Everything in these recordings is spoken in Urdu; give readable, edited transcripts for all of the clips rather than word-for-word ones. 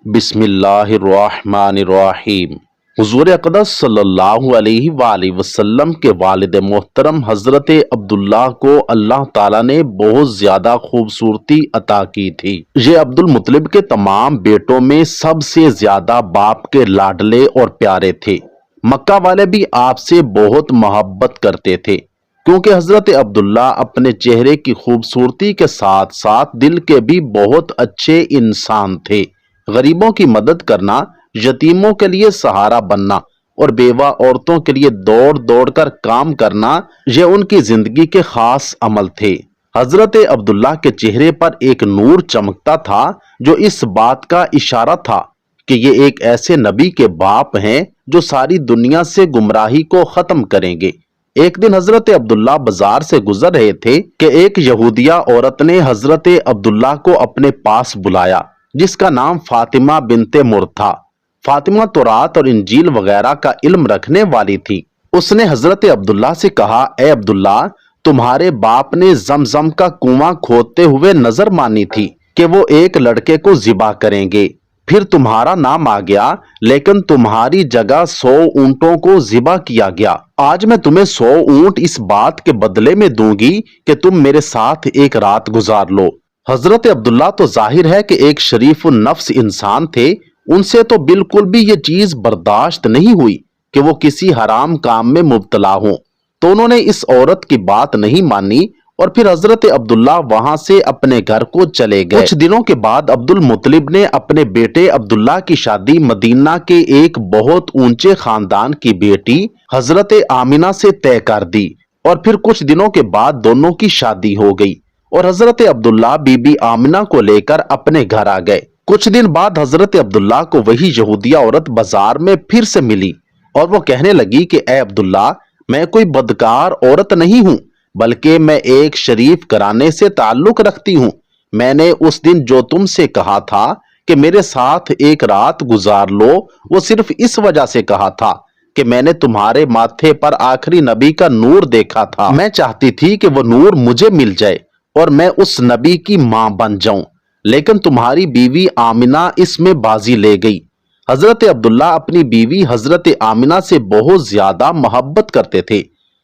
بسم اللہ الرحمن الرحیم۔ حضور اقدس صلی اللہ علیہ وآلہ وسلم کے والد محترم حضرت عبداللہ کو اللہ تعالیٰ نے بہت زیادہ خوبصورتی عطا کی تھی۔ یہ عبد المطلب کے تمام بیٹوں میں سب سے زیادہ باپ کے لاڈلے اور پیارے تھے۔ مکہ والے بھی آپ سے بہت محبت کرتے تھے، کیونکہ حضرت عبداللہ اپنے چہرے کی خوبصورتی کے ساتھ ساتھ دل کے بھی بہت اچھے انسان تھے۔ غریبوں کی مدد کرنا، یتیموں کے لیے سہارا بننا اور بیوہ عورتوں کے لیے دوڑ دوڑ کر کام کرنا، یہ ان کی زندگی کے خاص عمل تھے۔ حضرت عبداللہ کے چہرے پر ایک نور چمکتا تھا جو اس بات کا اشارہ تھا کہ یہ ایک ایسے نبی کے باپ ہیں جو ساری دنیا سے گمراہی کو ختم کریں گے۔ ایک دن حضرت عبداللہ بازار سے گزر رہے تھے کہ ایک یہودیہ عورت نے حضرت عبداللہ کو اپنے پاس بلایا، جس کا نام فاطمہ بنت مر تھا۔ فاطمہ تورات اور انجیل وغیرہ کا علم رکھنے والی تھی۔ اس نے حضرت عبداللہ سے کہا، اے عبداللہ، تمہارے باپ نے زمزم کا کنواں کھودتے ہوئے نظر مانی تھی کہ وہ ایک لڑکے کو ذبح کریں گے، پھر تمہارا نام آ گیا، لیکن تمہاری جگہ 100 اونٹوں کو ذبح کیا گیا۔ آج میں تمہیں 100 اونٹ اس بات کے بدلے میں دوں گی کہ تم میرے ساتھ ایک رات گزار لو۔ حضرت عبداللہ تو ظاہر ہے کہ ایک شریف النفس انسان تھے، ان سے تو بالکل بھی یہ چیز برداشت نہیں ہوئی کہ وہ کسی حرام کام میں مبتلا ہوں، تو انہوں نے اس عورت کی بات نہیں مانی اور پھر حضرت عبداللہ وہاں سے اپنے گھر کو چلے گئے۔ کچھ دنوں کے بعد عبد المطلب نے اپنے بیٹے عبداللہ کی شادی مدینہ کے ایک بہت اونچے خاندان کی بیٹی حضرت آمنہ سے طے کر دی، اور پھر کچھ دنوں کے بعد دونوں کی شادی ہو گئی اور حضرت عبداللہ بی بی آمنہ کو لے کر اپنے گھر آ گئے۔ کچھ دن بعد حضرت عبداللہ کو وہی یہودیہ عورت بازار میں پھر سے ملی اور وہ کہنے لگی کہ اے عبداللہ، میں کوئی بدکار عورت نہیں ہوں، بلکہ میں ایک شریف گھرانے سے تعلق رکھتی ہوں۔ میں نے اس دن جو تم سے کہا تھا کہ میرے ساتھ ایک رات گزار لو، وہ صرف اس وجہ سے کہا تھا کہ میں نے تمہارے ماتھے پر آخری نبی کا نور دیکھا تھا۔ میں چاہتی تھی کہ وہ نور مجھے مل جائے اور میں اس نبی کی ماں بن جاؤں، لیکن تمہاری بیوی آمنہ اس میں بازی لے گئی۔ حضرت عبداللہ اپنی بیوی حضرت آمنہ سے بہت زیادہ محبت کرتے تھے۔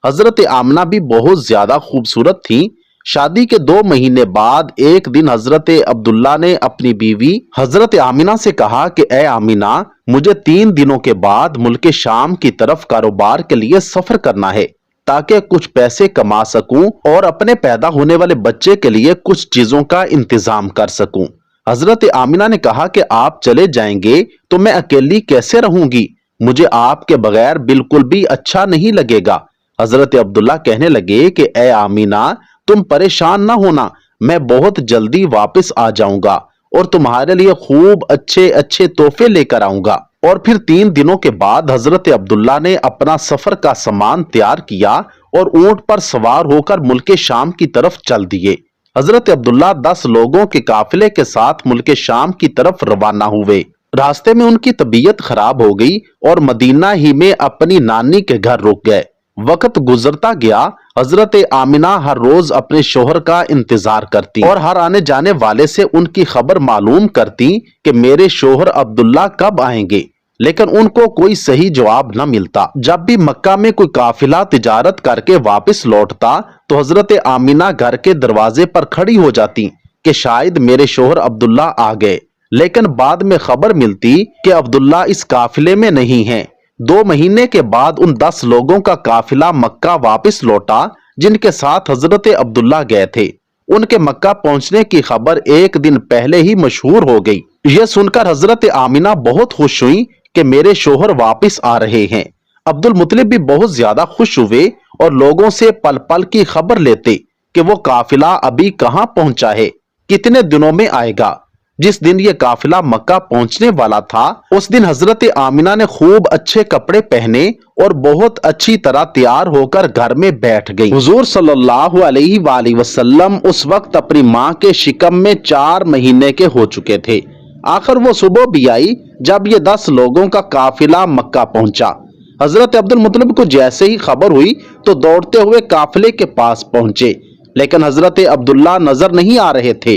حضرت آمنہ بھی بہت زیادہ خوبصورت تھی۔ شادی کے 2 مہینے بعد ایک دن حضرت عبداللہ نے اپنی بیوی حضرت آمنہ سے کہا کہ اے آمنہ، مجھے 3 دنوں کے بعد ملک شام کی طرف کاروبار کے لیے سفر کرنا ہے، تاکہ کچھ پیسے کما سکوں اور اپنے پیدا ہونے والے بچے کے لیے کچھ چیزوں کا انتظام کر سکوں۔ حضرت آمنہ نے کہا کہ آپ چلے جائیں گے تو میں اکیلی کیسے رہوں گی؟ مجھے آپ کے بغیر بالکل بھی اچھا نہیں لگے گا۔ حضرت عبداللہ کہنے لگے کہ اے آمنہ، تم پریشان نہ ہونا، میں بہت جلدی واپس آ جاؤں گا اور تمہارے لیے خوب اچھے اچھے تحفے لے کر آؤں گا۔ اور پھر 3 دنوں کے بعد حضرت عبداللہ نے اپنا سفر کا سامان تیار کیا اور اونٹ پر سوار ہو کر ملک شام کی طرف چل دیے۔ حضرت عبداللہ 10 لوگوں کے قافلے کے ساتھ ملک شام کی طرف روانہ ہوئے۔ راستے میں ان کی طبیعت خراب ہو گئی اور مدینہ ہی میں اپنی نانی کے گھر رک گئے۔ وقت گزرتا گیا، حضرت آمنہ ہر روز اپنے شوہر کا انتظار کرتی اور ہر آنے جانے والے سے ان کی خبر معلوم کرتی کہ میرے شوہر عبداللہ کب آئیں گے، لیکن ان کو کوئی صحیح جواب نہ ملتا۔ جب بھی مکہ میں کوئی قافلہ تجارت کر کے واپس لوٹتا تو حضرت آمنہ گھر کے دروازے پر کھڑی ہو جاتی کہ شاید میرے شوہر عبداللہ آ گئے، لیکن بعد میں خبر ملتی کہ عبداللہ اس قافلے میں نہیں ہیں۔ 2 مہینے کے بعد ان 10 لوگوں کا قافلہ مکہ واپس لوٹا جن کے ساتھ حضرت عبداللہ گئے تھے۔ ان کے مکہ پہنچنے کی خبر ایک دن پہلے ہی مشہور ہو گئی۔ یہ سن کر حضرت آمنہ بہت خوش ہوئی کہ میرے شوہر واپس آ رہے ہیں۔ عبد المطلب بھی بہت زیادہ خوش ہوئے اور لوگوں سے پل پل کی خبر لیتے کہ وہ قافلہ ابھی کہاں پہنچا ہے، کتنے دنوں میں آئے گا۔ جس دن یہ قافلہ مکہ پہنچنے والا تھا، اس دن حضرت آمنہ نے خوب اچھے کپڑے پہنے اور بہت اچھی طرح تیار ہو کر گھر میں بیٹھ گئی۔ حضور صلی اللہ علیہ وآلہ وسلم اس وقت اپنی ماں کے شکم میں 4 مہینے کے ہو چکے تھے۔ آخر وہ صبح بھی آئی جب یہ 10 لوگوں کا قافلہ مکہ پہنچا۔ حضرت عبد المطلب کو جیسے ہی خبر ہوئی تو دوڑتے ہوئے قافلے کے پاس پہنچے، لیکن حضرت عبداللہ نظر نہیں آ رہے تھے۔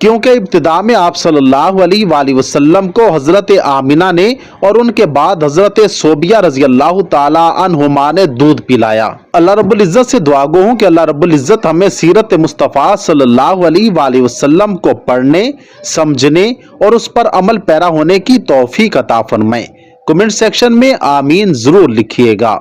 کیونکہ ابتدا میں آپ صلی اللہ علیہ وآلہ وسلم کو حضرت آمنہ نے اور ان کے بعد حضرت صوبیہ رضی اللہ تعالی عنہما نے دودھ پلایا۔ اللہ رب العزت سے دعا گو ہوں کہ اللہ رب العزت ہمیں سیرت مصطفیٰ صلی اللہ علیہ وآلہ وسلم کو پڑھنے، سمجھنے اور اس پر عمل پیرا ہونے کی توفیق عطا فرمائے۔ کمنٹ سیکشن میں آمین ضرور لکھیے گا۔